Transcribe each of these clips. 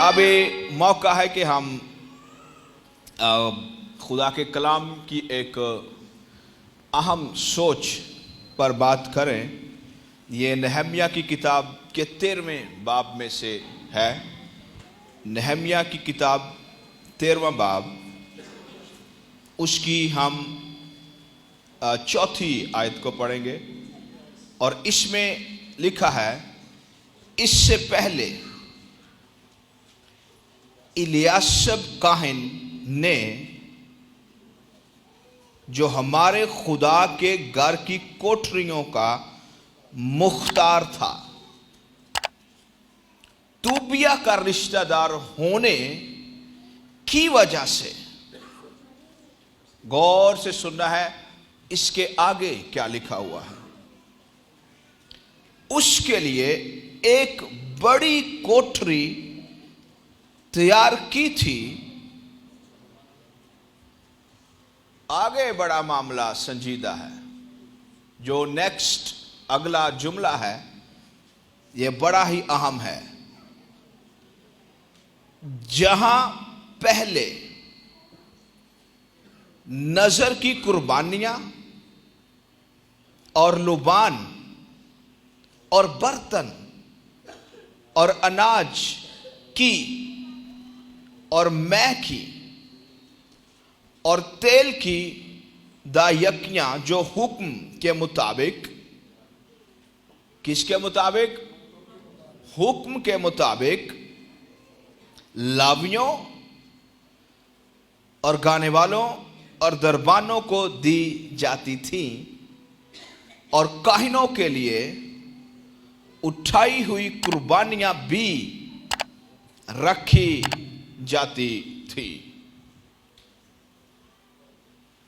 اب یہ موقع ہے کہ ہم خدا کے کلام کی ایک اہم سوچ پر بات کریں۔ یہ نہمیہ کی کتاب کے 13ویں باب میں سے ہے۔ نہمیہ کی کتاب 13واں باب، اس کی ہم چوتھی آیت کو پڑھیں گے، اور اس میں لکھا ہے، اس سے پہلے الیاسب کاہن نے جو ہمارے خدا کے گھر کی کوٹریوں کا مختار تھا، توبیہ کا رشتہ دار ہونے کی وجہ سے، غور سے سننا ہے اس کے آگے کیا لکھا ہوا ہے، اس کے لیے ایک بڑی کوٹری تیار کی تھی۔ آگے بڑا معاملہ سنجیدہ ہے۔ جو نیکسٹ اگلا جملہ ہے یہ بڑا ہی اہم ہے۔ جہاں پہلے نظر کی قربانیاں اور لبان اور برتن اور اناج کی اور مے کی اور تیل کی دائیکیاں جو حکم کے مطابق، کس کے مطابق؟ حکم کے مطابق لاویوں اور گانے والوں اور دربانوں کو دی جاتی تھیں، اور کاہنوں کے لیے اٹھائی ہوئی قربانیاں بھی رکھی جاتی تھی۔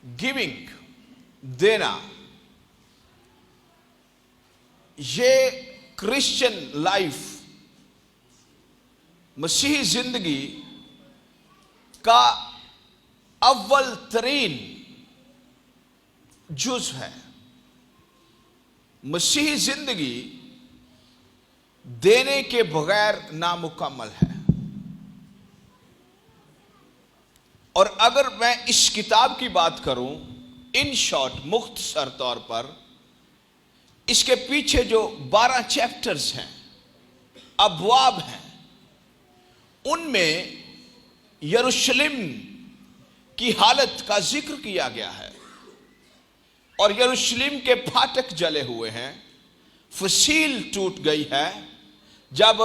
گیونگ، دینا، یہ کرسچن لائف، مسیحی زندگی کا اول ترین جز ہے۔ مسیحی زندگی دینے کے بغیر نامکمل ہے۔ اور اگر میں اس کتاب کی بات کروں ان شارٹ، مختصر طور پر، اس کے پیچھے جو 12 چیپٹرز ہیں، ابواب ہیں، ان میں یروشلم کی حالت کا ذکر کیا گیا ہے، اور یروشلم کے پھاٹک جلے ہوئے ہیں، فصیل ٹوٹ گئی ہے۔ جب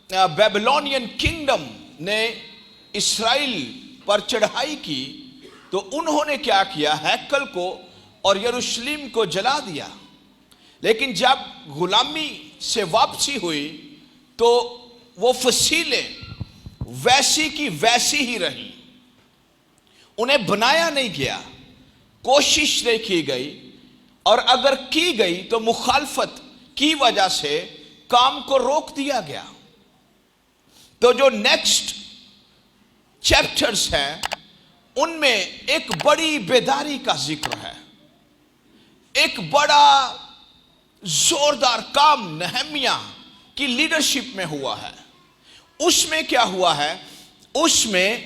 بیبلونین کنگڈم نے اسرائیل پر چڑھائی کی تو انہوں نے کیا کیا؟ ہیکل کو اور یروشلم کو جلا دیا۔ لیکن جب غلامی سے واپسی ہوئی تو وہ فصیلیں ویسی کی ویسی ہی رہیں، انہیں بنایا نہیں گیا، کوشش نہیں کی گئی، اور اگر کی گئی تو مخالفت کی وجہ سے کام کو روک دیا گیا۔ تو جو نیکسٹ چیپٹرز ہیں ان میں ایک بڑی بیداری کا ذکر ہے، ایک بڑا زوردار کام نہمیہ کی لیڈرشپ میں ہوا ہے۔ اس میں کیا ہوا ہے؟ اس میں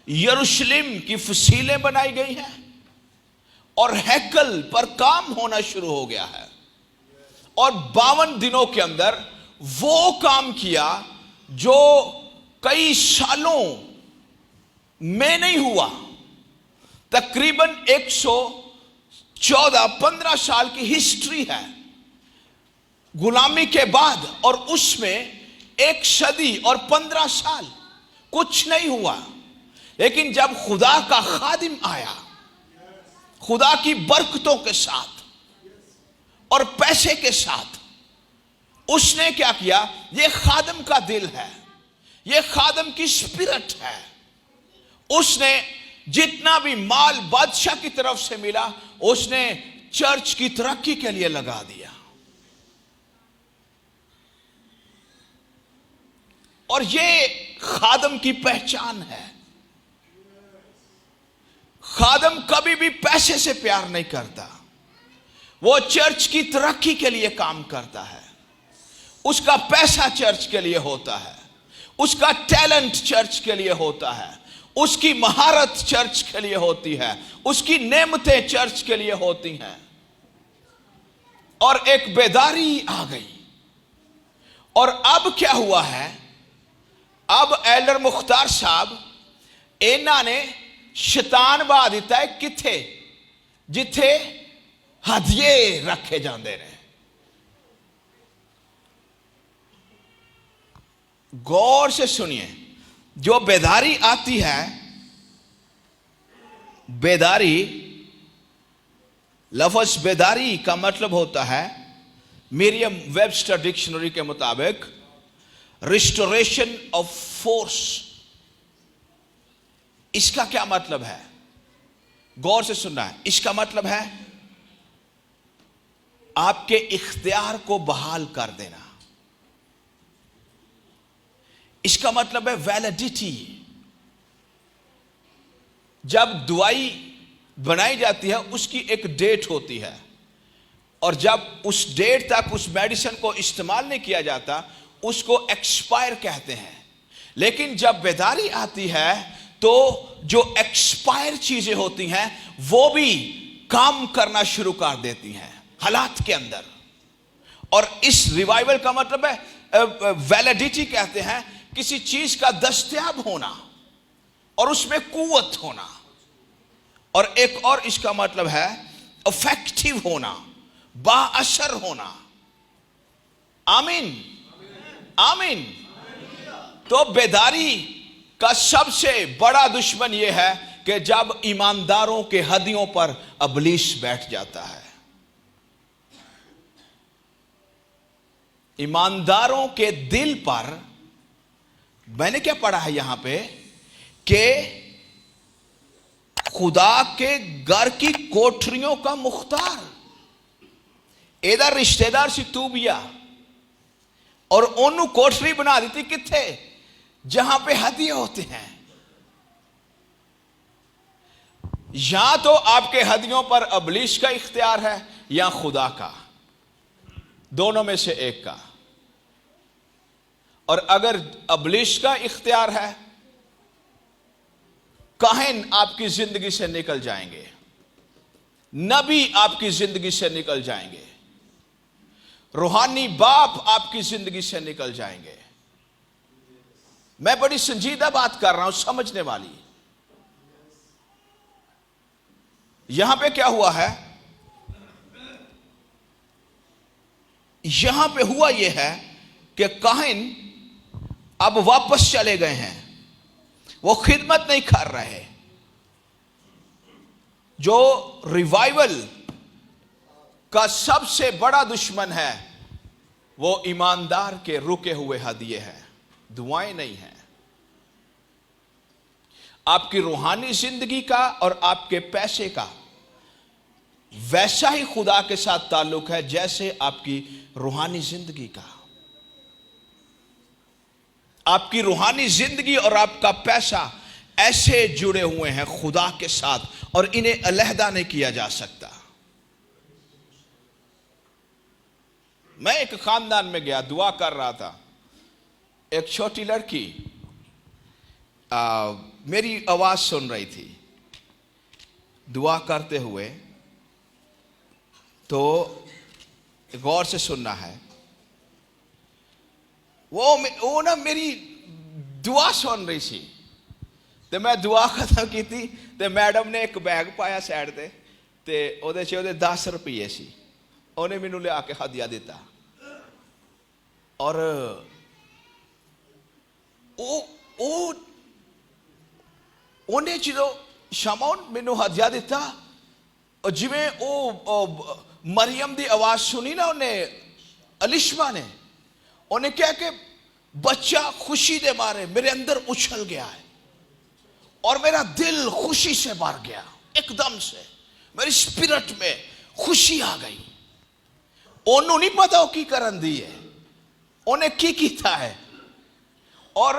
یروشلم کی فصیلیں بنائی گئی ہیں، اور ہیکل پر کام ہونا شروع ہو گیا ہے، اور 52 دنوں کے اندر وہ کام کیا جو کئی سالوں میں نہیں ہوا۔ تقریباً 115 سال کی ہسٹری ہے غلامی کے بعد، اور اس میں 1 صدی اور 15 سال کچھ نہیں ہوا۔ لیکن جب خدا کا خادم آیا، خدا کی برکتوں کے ساتھ اور پیسے کے ساتھ، اس نے کیا کیا؟ یہ خادم کا دل ہے، یہ خادم کی سپرٹ ہے۔ اس نے جتنا بھی مال بادشاہ کی طرف سے ملا، اس نے چرچ کی ترقی کے لیے لگا دیا۔ اور یہ خادم کی پہچان ہے۔ خادم کبھی بھی پیسے سے پیار نہیں کرتا، وہ چرچ کی ترقی کے لیے کام کرتا ہے، اس کا پیسہ چرچ کے لیے ہوتا ہے، اس کا ٹیلنٹ چرچ کے لیے ہوتا ہے، اس کی مہارت چرچ کے لیے ہوتی ہے، اس کی نعمتیں چرچ کے لیے ہوتی ہیں. اور ایک بیداری آ گئی. اور اب کیا ہوا ہے؟ اب ایلڈر مختار صاحب انہوں نے شیطان با دیتا ہے کتھے جتھے ہدیے رکھے جاندے رہے. غور سے سنیے، جو بیداری آتی ہے، بیداری، لفظ بیداری کا مطلب ہوتا ہے مریم ویبسٹر ڈکشنری کے مطابق ریسٹوریشن آف فورس. اس کا کیا مطلب ہے؟ غور سے سننا ہے. اس کا مطلب ہے آپ کے اختیار کو بحال کر دینا. اس کا مطلب ہے ویلیڈیٹی. جب دوائی بنائی جاتی ہے اس کی ایک ڈیٹ ہوتی ہے، اور جب اس ڈیٹ تک اس میڈیسن کو استعمال نہیں کیا جاتا اس کو ایکسپائر کہتے ہیں. لیکن جب بیداری آتی ہے تو جو ایکسپائر چیزیں ہوتی ہیں وہ بھی کام کرنا شروع کر دیتی ہیں حالات کے اندر. اور اس ریوائول کا مطلب ہے ویلیڈیٹی کہتے ہیں کسی چیز کا دستیاب ہونا اور اس میں قوت ہونا. اور ایک اور اس کا مطلب ہے افیکٹو ہونا، با اثر ہونا. آمین آمین. تو بیداری کا سب سے بڑا دشمن یہ ہے کہ جب ایمانداروں کے ہدیوں پر ابلیس بیٹھ جاتا ہے. ایمانداروں کے دل پر، میں نے کیا پڑھا ہے یہاں پہ کہ خدا کے گھر کی کوٹریوں کا مختار ادھر رشتہ دار سی تو بیا اور انہوں کوٹری بنا دیتی کتھے جہاں پہ ہدیے ہوتے ہیں. یا تو آپ کے ہدیوں پر ابلیس کا اختیار ہے یا خدا کا، دونوں میں سے ایک کا. اور اگر ابلیس کا اختیار ہے کاہن آپ کی زندگی سے نکل جائیں گے، نبی آپ کی زندگی سے نکل جائیں گے، روحانی باپ آپ کی زندگی سے نکل جائیں گے. میں بڑی سنجیدہ بات کر رہا ہوں، سمجھنے والی. یہاں پہ کیا ہوا ہے؟ یہاں پہ ہوا یہ ہے کہ کاہن اب واپس چلے گئے ہیں، وہ خدمت نہیں کر رہے. جو ریوائول کا سب سے بڑا دشمن ہے وہ ایماندار کے رکے ہوئے ہدیے ہیں، دعائیں نہیں ہیں. آپ کی روحانی زندگی کا اور آپ کے پیسے کا ویسا ہی خدا کے ساتھ تعلق ہے جیسے آپ کی روحانی زندگی کا. آپ کی روحانی زندگی اور آپ کا پیسہ ایسے جڑے ہوئے ہیں خدا کے ساتھ اور انہیں علیحدہ نہیں کیا جا سکتا. میں ایک خاندان میں گیا، دعا کر رہا تھا. ایک چھوٹی لڑکی میری آواز سن رہی تھی دعا کرتے ہوئے. تو غور سے سننا ہے، وہ نا میری دعا سن رہی سی تے میں دعا ختم کی تھی تے میڈم نے ایک بیگ پایا سائڈ تے تے اودے چ اودے 10 روپیے سی، اونے مینوں لے آ کے ہدیہ دیتا. اور اونے جدوں شامون مینوں ہدیہ دیتا اور جویں او مریم دی آواز سنی نا انہیں الشما نے، انہیں کہا کہ بچہ خوشی دے مارے میرے اندر اچھل گیا ہے اور میرا دل خوشی سے بھر گیا. ایک دم سے میری اسپرٹ میں خوشی آ گئی. انہوں نہیں پتا وہ کی کرن دی ہے، انہیں کی کیتا ہے. اور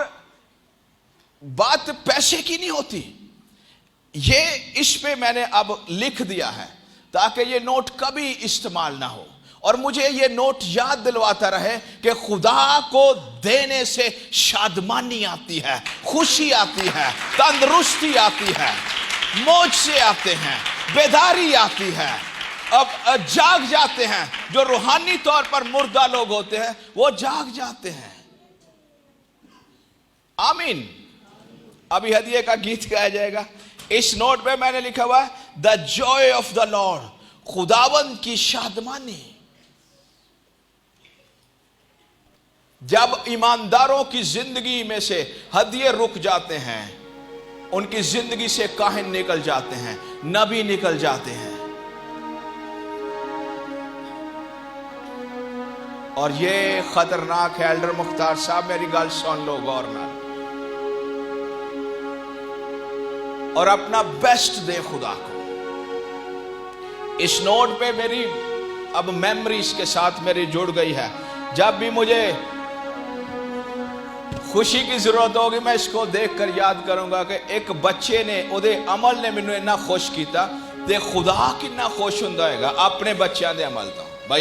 بات پیسے کی نہیں ہوتی. یہ اس پہ میں نے اب لکھ دیا ہے تاکہ یہ نوٹ کبھی استعمال نہ ہو. اور مجھے یہ نوٹ یاد دلواتا رہے کہ خدا کو دینے سے شادمانی آتی ہے، خوشی آتی ہے، تندرستی آتی ہے، موج سے آتے ہیں، بیداری آتی ہے، اب جاگ جاتے ہیں۔ جو روحانی طور پر مردہ لوگ ہوتے ہیں وہ جاگ جاتے ہیں۔ آمین۔ ابھی ہدیے کا گیت گایا جائے گا۔ اس نوٹ پہ میں نے لکھا ہوا ہے the joy of the Lord، خداوند کی شادمانی۔ جب ایمانداروں کی زندگی میں سے ہدیے رک جاتے ہیں، ان کی زندگی سے کاہن نکل جاتے ہیں، نبی نکل جاتے ہیں۔ اور یہ خطرناک ہے۔ ایلڈر مختار صاحب میری گل سن لو غور نال، اور اپنا بیسٹ دے خدا کو۔ اس نوٹ پہ میری اب میموریز کے ساتھ میری جڑ گئی ہے۔ جب بھی مجھے خوشی کی ضرورت ہوگی میں اس کو دیکھ کر یاد کروں گا کہ ایک بچے نے اودے عمل نے مینوں اتنا خوش کیتا تے خدا کتنا خوش ہوندا ہوئے گا اپنے بچیاں دے عمل تو۔